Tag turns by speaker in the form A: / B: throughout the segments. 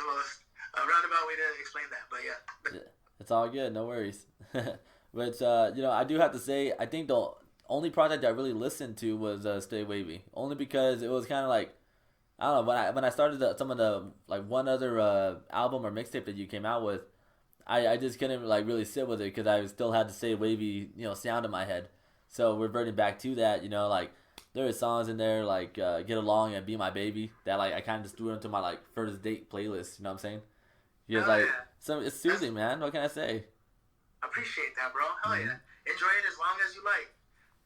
A: most roundabout way to explain that, but yeah.
B: Yeah, it's all good. No worries. But I do have to say, I think the only project I really listened to was Stay Wavy, only because it was kind of like I don't know when I started some of the like one other album or mixtape that you came out with, I just couldn't like really sit with it because I still had to say Wavy sound in my head. So reverting back to that, like there are songs in there like Get Along and Be My Baby that like I kind of just threw into my like first date playlist. You know what I'm saying? Because
A: Hell
B: like
A: yeah.
B: it's
A: That's,
B: soothing, man. What can I say?
A: I appreciate that, bro. Hell
B: Hmm.
A: yeah. Enjoy it as long as you like.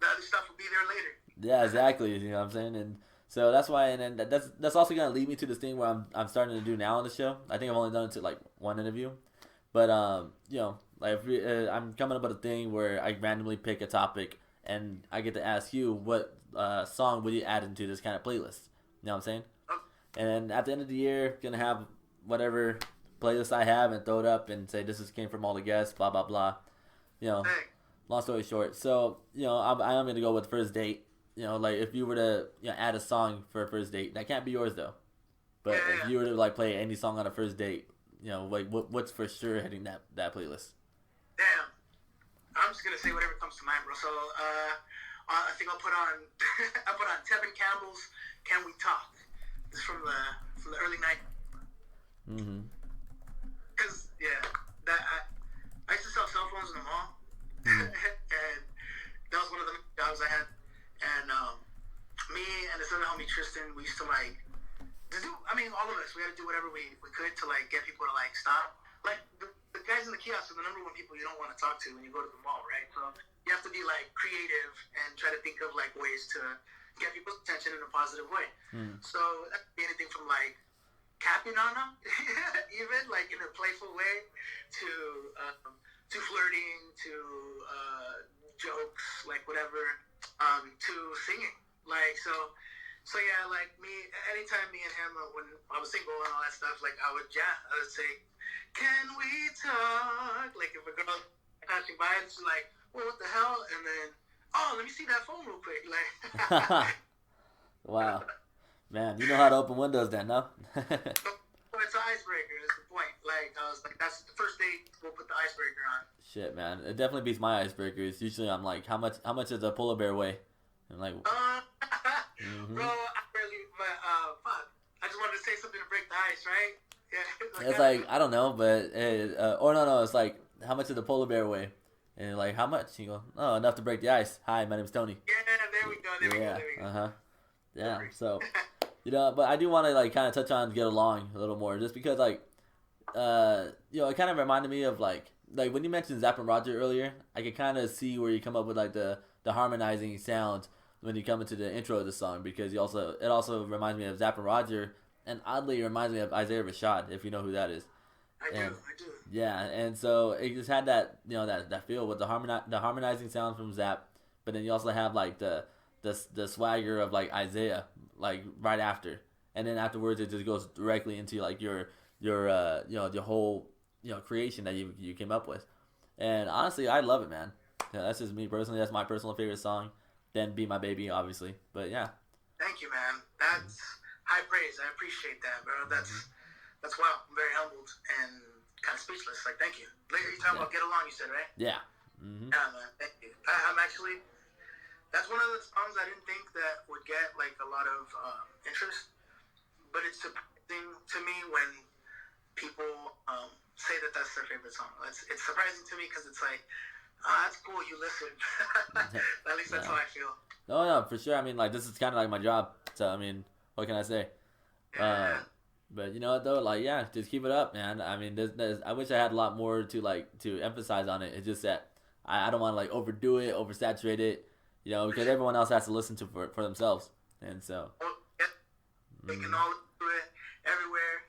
A: The other stuff will be there later.
B: Yeah, exactly. You know what I'm saying? And so that's why, and then that's also gonna lead me to this thing where I'm starting to do now on the show. I think I've only done it to like one interview, but like I'm coming up with a thing where I randomly pick a topic and I get to ask you what song would you add into this kind of playlist. You know what I'm saying?
A: Oh,
B: And at the end of the year, gonna have whatever playlist I have and throw it up and say this is came from all the guests, blah blah blah. You know,
A: dang.
B: long story short. So I am gonna go with first date. Like if you were to add a song for a first date, that can't be yours though.
A: Yeah,
B: But if
A: yeah.
B: you were to like play any song on a first date, like what's for sure hitting that playlist?
A: Damn. I'm just gonna say whatever comes to mind, bro. So, I think I'll put on, I put on Tevin Campbell's "Can We Talk." It's from the early '90s.
B: Mm-hmm.
A: Cause yeah, I used to sell cell phones in the mall,
B: Mm-hmm.
A: and that was one of the jobs I had. And me and this other homie Tristan, we used to like to do. I mean, all of us, we had to do whatever we could to like get people to like stop. Like the guys in the kiosk are the number one people you don't want to talk to when you go to the mall, right? So you have to be like creative and try to think of like ways to get people's attention in a positive way.
B: Mm-hmm.
A: So that could be anything from like capping on them, even like in a playful way, to flirting, to jokes, like whatever, to singing. Like so yeah, like me. Anytime me and him, when I was single and all that stuff, like I would say, "Can we talk?" Like if a girl passing by, and she's like, "Well, what the hell?" And then, "Oh, let me see that phone real quick." Like,
B: Wow, man, you know how to open windows then, no?
A: but it's an icebreaker. That's the point. Like I was like, that's the first date. We'll put the icebreaker on.
B: Shit, man, it definitely beats my icebreakers. Usually, I'm like, how much does a polar bear weigh? I'm like,
A: Uh,
B: mm-hmm.
A: bro, I barely, but fuck. I just wanted to say something to break the ice, right? Yeah, like
B: It's
A: that.
B: like I don't know, but or no, it's like how much does the polar bear weigh? And you're like, how much? You go, oh, enough to break the ice. Hi, my name's Tony.
A: Yeah, there we go. There we go.
B: Yeah,
A: There we go.
B: uh huh. Yeah.
A: Perfect.
B: So but I do want to like kind of touch on Get Along a little more, just because like it kind of reminded me of like when you mentioned Zapp and Roger earlier, I could kind of see where you come up with like the harmonizing sound when you come into the intro of the song, because it also reminds me of Zapp and Roger, and oddly it reminds me of Isaiah Rashad, if you know who that is.
A: I do.
B: And
A: I do.
B: yeah, and so it just had that that feel with the harmonizing sound from Zapp, but then you also have like the swagger of like Isaiah like right after, and then afterwards it just goes directly into like your whole creation that you came up with, and honestly I love it, man. Yeah, that's just me personally. That's my personal favorite song. Then Be My Baby, obviously, but yeah.
A: Thank you, man. That's high praise. I appreciate that, bro. That's wow. I'm very humbled and kind of speechless. Like, thank you. Later, you talking
B: Yeah.
A: about "Get Along," you said, right?
B: Yeah. Mm-hmm.
A: Yeah, man. Thank you. I'm actually. That's one of the songs I didn't think that would get like a lot of interest, but it's surprising to me when people say that that's their favorite song. It's surprising to me because it's like, that's cool. You listen. At least that's
B: Yeah.
A: how I feel.
B: No, no, for sure. I mean, like this is kind of like my job. So I mean, what can I say? Uh,
A: Yeah.
B: but you know what though? Like, yeah, just keep it up, man. I mean, I wish I had a lot more to emphasize on it. It's just that I don't want to like overdo it, oversaturate it, because everyone else has to listen to for themselves. And so,
A: Well, yeah, they can all do it everywhere.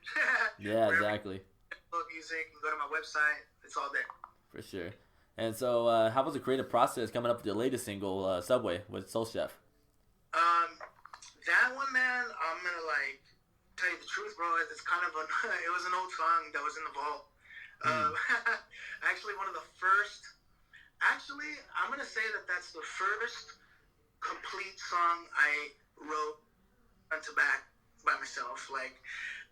B: yeah,
A: Wherever
B: exactly,
A: you love music, you can go to my website. It's all there.
B: for sure. And so, how was the creative process coming up with your latest single, Subway, with Soul Chef?
A: That one, man, I'm gonna like tell you the truth, bro. It's kind of it was an old song that was in the vault. Um, actually, one of the first. Actually, I'm gonna say that that's the first complete song I wrote front to back by myself. Like,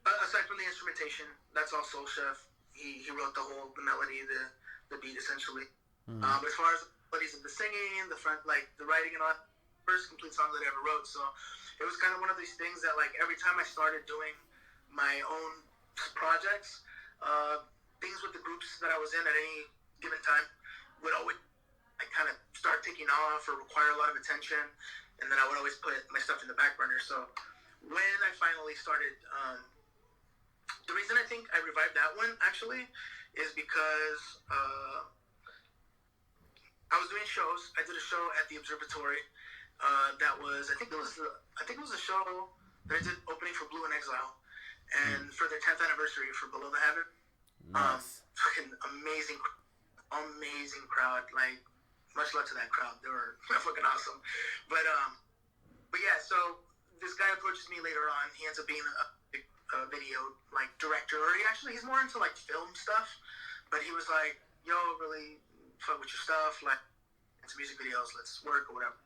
A: Aside from the instrumentation, that's all Soul Chef. He wrote the melody, the beat essentially. As far as the melodies of the singing, the front, like the writing and all, first complete song that I ever wrote. So it was kind of one of these things that like every time I started doing my own projects, things with the groups that I was in at any given time would always like kind of start taking off or require a lot of attention, and then I would always put my stuff in the back burner. So when I finally started, the reason I think I revived that one actually is because I was doing shows. I did a show at the Observatory. That was I think it was a show that I did opening for Blue in Exile, and for their 10th anniversary for Below the Heaven.
B: Nice.
A: Fucking amazing crowd. Like, much love to that crowd. They were fucking awesome. But yeah. So this guy approaches me later on. He ends up being a video like director, or he's more into like film stuff. But he was like, "Yo, really fuck with your stuff. Like, into music videos. Let's work or whatever."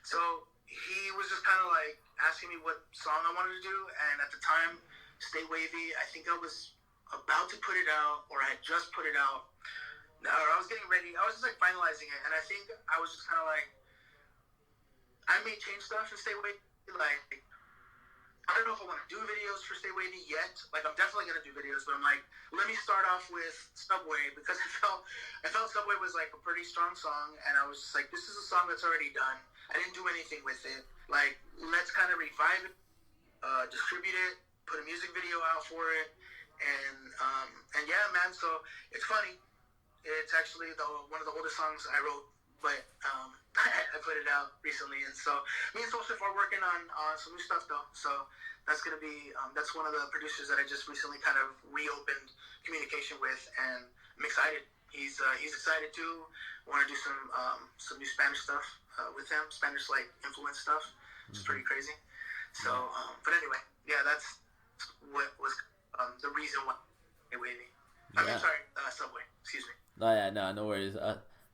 A: So he was just kind of like asking me what song I wanted to do, and at the time, Stay Wavy, I think I was about to put it out, or I had just put it out. No, I was getting ready. I was just like finalizing it, and I think I was just kind of like, I may change stuff and Stay Wavy. Like, I don't know if I want to do videos for Stay Wavy yet. Like, I'm definitely gonna do videos, but I'm like, let me start off with Subway, because I felt Subway was like a pretty strong song, and I was just like, this is a song that's already done. I didn't do anything with it. Like, let's kind of revive it, distribute it, put a music video out for it, and yeah, man. So it's funny. It's actually one of the oldest songs I wrote, but I put it out recently, and so me and Soul Chef are working on some new stuff though. So that's gonna be that's one of the producers that I just recently kind of reopened communication with, and I'm excited. He's excited too. Want to do some new Spanish stuff with him, Spanish like influence stuff. It's pretty crazy. So, but anyway, yeah, that's what was the reason why Wavy. I mean, sorry, Subway. Excuse me.
B: Oh yeah, no worries.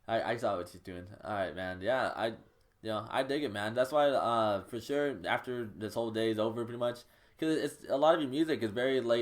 B: I saw what you're doing. All right, man. Yeah, I dig it, man. That's why, for sure, after this whole day is over, pretty much, because it's a lot of your music is very laid